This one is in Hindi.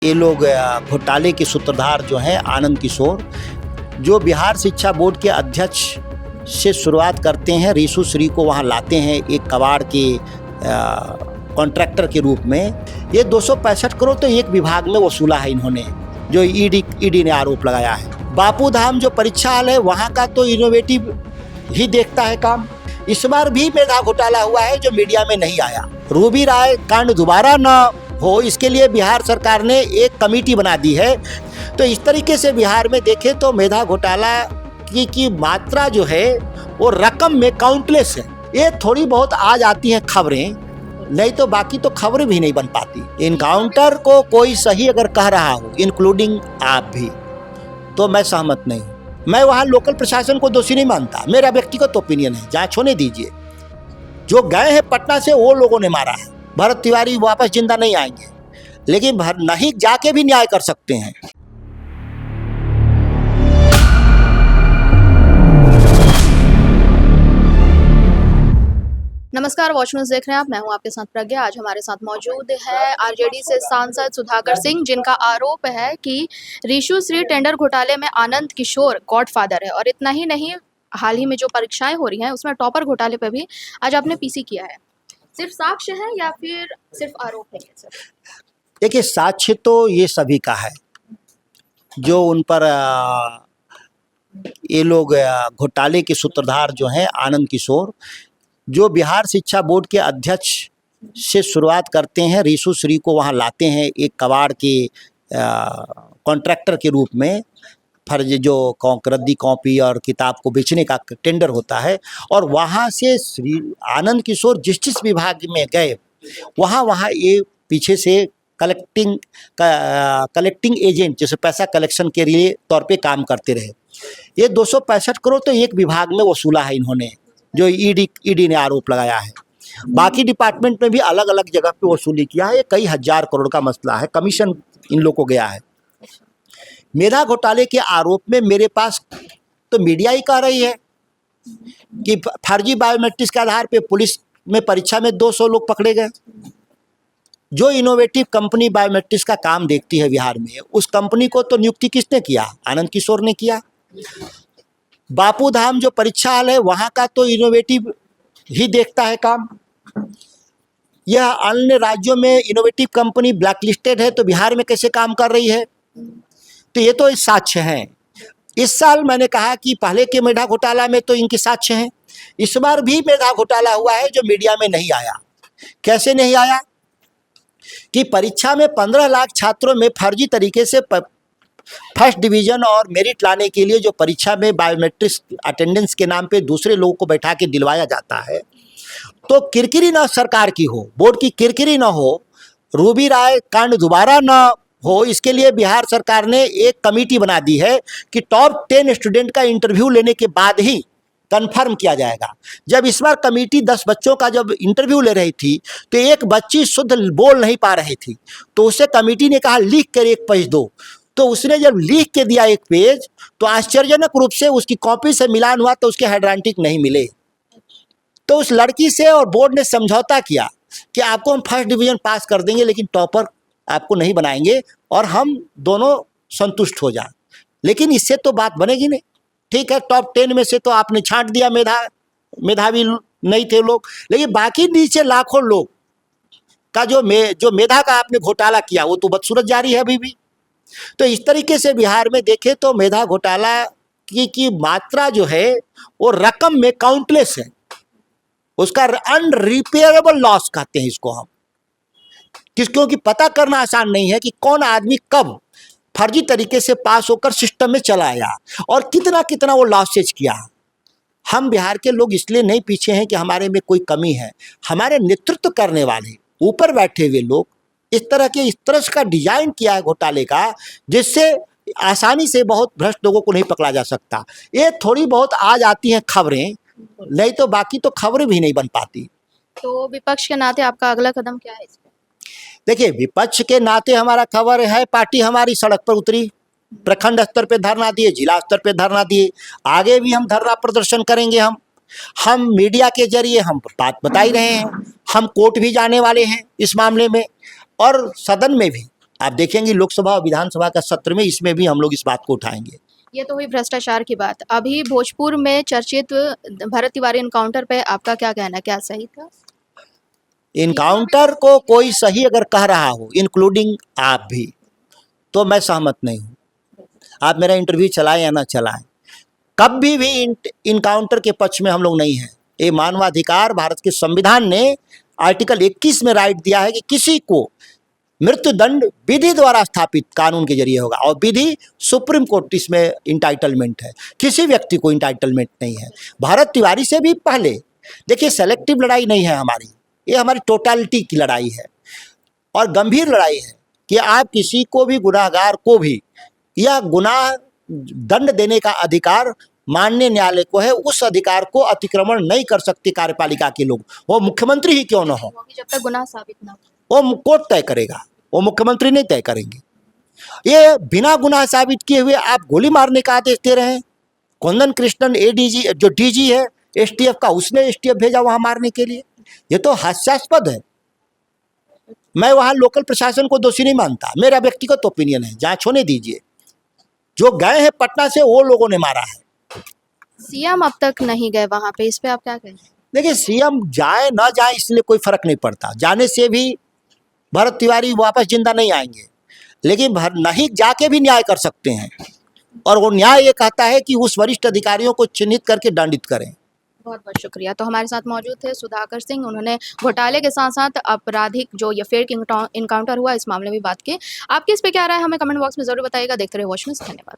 ये लोग घोटाले के सूत्रधार जो हैं आनंद किशोर, जो बिहार शिक्षा बोर्ड के अध्यक्ष से शुरुआत करते हैं, रीशु श्री को वहाँ लाते हैं एक कबाड़ के कॉन्ट्रैक्टर के रूप में। ये 265 करोड़ तो एक विभाग में वसूला है इन्होंने, जो ईडी ने आरोप लगाया है। बापू धाम जो परीक्षा हॉल है वहाँ का तो इनोवेटिव ही देखता है काम। इस बार भी मेधा घोटाला हुआ है जो मीडिया में नहीं आया। रूबी राय कांड दोबारा न हो इसके लिए बिहार सरकार ने एक कमेटी बना दी है। तो इस तरीके से बिहार में देखें तो मेधा घोटाला की मात्रा जो है वो रकम में काउंटलेस है। ये थोड़ी बहुत आ जाती हैं खबरें, नहीं तो बाकी तो खबरें भी नहीं बन पाती। इनकाउंटर को कोई सही अगर कह रहा हो, इंक्लूडिंग आप भी, तो मैं सहमत नहीं हूँ। मैं वहाँ लोकल प्रशासन को दोषी नहीं मानता, मेरा व्यक्तिगत ओपिनियन है, जांच होने दीजिए। जो गए हैं पटना से वो लोगों ने मारा है। भरत तिवारी वापस जिंदा नहीं आएंगे, लेकिन नहीं जाके भी न्याय कर सकते हैं। नमस्कार, वॉच न्यूज़ देख रहे हैं आप। मैं हूं आपके साथ प्रज्ञा। आज हमारे साथ मौजूद है आरजेडी से सांसद सुधाकर सिंह, जिनका आरोप है कि रीशु श्री टेंडर घोटाले में आनंद किशोर गॉडफादर है। और इतना ही नहीं, हाल ही में जो परीक्षाएं हो रही हैं उसमें टॉपर घोटाले पे भी आज आपने पीसी किया है। सिर्फ साक्ष्य है या फिर सिर्फ आरोप है? देखिए, साक्ष्य तो ये सभी का है जो उन पर ये लोग घोटाले के सूत्रधार जो हैं आनंद किशोर, जो बिहार शिक्षा बोर्ड के अध्यक्ष से शुरुआत करते हैं, रीशु श्री को वहाँ लाते हैं एक कबाड़ के कॉन्ट्रैक्टर के रूप में। फर्जी जो रद्दी कॉपी और किताब को बेचने का टेंडर होता है, और वहाँ से श्री आनंद किशोर जिस विभाग में गए वहाँ ये पीछे से कलेक्टिंग एजेंट, जैसे पैसा कलेक्शन के लिए तौर पे काम करते रहे। ये 265 करोड़ तो एक विभाग में वसूला है इन्होंने, जो ईडी ने आरोप लगाया है। बाकी डिपार्टमेंट में भी अलग अलग जगह पे वसूली किया है। ये कई हजार करोड़ का मसला है, कमीशन इन लोग को गया है। मेधा घोटाले के आरोप में मेरे पास तो मीडिया ही कह रही है कि फर्जी बायोमेट्रिक्स के आधार पे पुलिस में परीक्षा में 200 लोग पकड़े गए। जो इनोवेटिव कंपनी बायोमेट्रिक्स का काम देखती है बिहार में, उस कंपनी को तो नियुक्ति किसने किया? आनंद किशोर ने किया। बापू धाम जो परीक्षा हॉल है वहाँ का तो इनोवेटिव ही देखता है काम। यह अन्य राज्यों में इनोवेटिव कंपनी ब्लैकलिस्टेड है, तो बिहार में कैसे काम कर रही है? तो ये तो इस साक्ष्य हैं। इस साल मैंने कहा कि पहले के मेधा घोटाला में तो इनके साक्ष्य हैं। इस बार भी मेधा घोटाला हुआ है जो मीडिया में नहीं आया। कैसे नहीं आया? कि परीक्षा में 15 लाख छात्रों में फर्जी तरीके से फर्स्ट डिवीजन और मेरिट लाने के लिए जो परीक्षा में बायोमेट्रिक्स अटेंडेंस के नाम पे दूसरे लोगों को बैठा के दिलवाया जाता है, तो किरकिरी ना सरकार की हो, बोर्ड की किरकिरी ना हो, रूबी राय कांड दोबारा ना हो, इसके लिए बिहार सरकार ने एक कमेटी बना दी है कि टॉप 10 स्टूडेंट का इंटरव्यू लेने के बाद ही कंफर्म किया जाएगा। जब इस बार कमेटी 10 बच्चों का जब इंटरव्यू ले रही थी तो एक बच्ची शुद्ध बोल नहीं पा रही थी, तो उसे कमेटी ने कहा लिख कर एक पेज दो। तो उसने जब लिख के दिया एक पेज, तो आश्चर्यजनक रूप से उसकी कॉपी से मिलान हुआ तो उसके हैंडराइटिंग नहीं मिले। तो उस लड़की से और बोर्ड ने समझौता किया कि आपको हम फर्स्ट डिवीजन पास कर देंगे, लेकिन टॉपर आपको नहीं बनाएंगे और हम दोनों संतुष्ट हो जाए। लेकिन इससे तो बात बनेगी नहीं। ठीक है, टॉप 10 में से तो आपने छांट दिया, मेधावी नहीं थे लोग, लेकिन बाकी नीचे लाखों लोग का जो मेधा का आपने घोटाला किया वो तो बदसूरत जारी है अभी भी। तो इस तरीके से बिहार में देखें तो मेधा घोटाला की मात्रा जो है वो रकम में काउंटलेस है। उसका अनरिपेयरेबल लॉस कहते हैं इसको हम, क्योंकि पता करना आसान नहीं है कि कौन आदमी कब फर्जी तरीके से पास होकर सिस्टम में चला आया और कितना कितना वो लॉसेज किया। हम बिहार के लोग इसलिए नहीं पीछे हैं कि हमारे में कोई कमी है। हमारे नेतृत्व करने वाले ऊपर बैठे हुए लोग इस तरह का डिजाइन किया है घोटाले का, जिससे आसानी से बहुत भ्रष्ट लोगों को नहीं पकड़ा जा सकता। ये थोड़ी बहुत आ जाती हैं खबरें, नहीं तो बाकी तो खबरें भी नहीं बन पाती। तो विपक्ष के नाते आपका अगला कदम क्या है? देखिए, विपक्ष के नाते हमारा खबर है, पार्टी हमारी सड़क पर उतरी, प्रखंड स्तर पे धरना दिए, जिला स्तर पे धरना दिए, आगे भी हम धरना प्रदर्शन करेंगे। हम मीडिया के जरिए हम बात बता ही रहे हैं। हम कोर्ट भी जाने वाले हैं इस मामले में, और सदन में भी आप देखेंगे लोकसभा और विधानसभा का सत्र में इसमें भी हम लोग इस बात को उठाएंगे। ये तो हुई भ्रष्टाचार की बात। अभी भोजपुर में चर्चित भरत तिवारी इनकाउंटर पे आपका क्या कहना है, क्या सही था? इनकाउंटर को कोई सही अगर कह रहा हो, इंक्लूडिंग आप भी, तो मैं सहमत नहीं हूँ। आप मेरा इंटरव्यू चलाएं या ना चलाएं, कभी भी इनकाउंटर के पक्ष में हम लोग नहीं हैं। ये मानवाधिकार भारत के संविधान ने आर्टिकल 21 में राइट दिया है कि किसी को मृत्यु दंड विधि द्वारा स्थापित कानून के जरिए होगा, और विधि सुप्रीम कोर्ट इसमें इंटाइटलमेंट है, किसी व्यक्ति को इंटाइटलमेंट नहीं है। भारत तिवारी से भी पहले देखिए, सेलेक्टिव लड़ाई नहीं है हमारी, ये हमारी टोटलिटी की लड़ाई है और गंभीर लड़ाई है कि आप किसी को भी, गुनाहगार को भी, यह गुनाह दंड देने का अधिकार माननीय न्यायालय को है। उस अधिकार को अतिक्रमण नहीं कर सकते कार्यपालिका के लोग, वो मुख्यमंत्री ही क्यों न हो। जब तक गुनाह साबित ना हो वो कोर्ट तय करेगा, वो मुख्यमंत्री नहीं तय करेंगे। ये बिना गुनाह साबित किए हुए आप गोली मारने का आदेश दे रहे हैं। कुंदन कृष्णन एडीजी जो डीजी है एसटीएफ का, उसने एसटीएफ भेजा वहां मारने के लिए। ये तो हास्यास्पद है। मैं वहां लोकल प्रशासन को दोषी नहीं मानता, मेरा व्यक्तिगत ओपिनियन है, जांच होने दीजिए। जो गए हैं पटना से वो लोगों ने मारा है। सीएम अब तक नहीं गए वहां पे, इस पे आप क्या कहें? देखिए, सीएम जाए ना जाए इसलिए कोई फर्क नहीं पड़ता, जाने से भी भरत तिवारी वापस जिंदा नहीं आएंगे, लेकिन नहीं जाके भी न्याय कर सकते हैं। और वो न्याय ये कहता है कि उस वरिष्ठ अधिकारियों को चिन्हित करके दंडित करें। बहुत बहुत शुक्रिया। तो हमारे साथ मौजूद थे सुधाकर सिंह, उन्होंने घोटाले के साथ साथ आपराधिक जो ये फेक इनकाउंटर हुआ इस मामले में बात की। आपकी इस पे क्या राय है, हमें कमेंट बॉक्स में जरूर बताइएगा। देखते रहिए वॉच न्यूज़। धन्यवाद।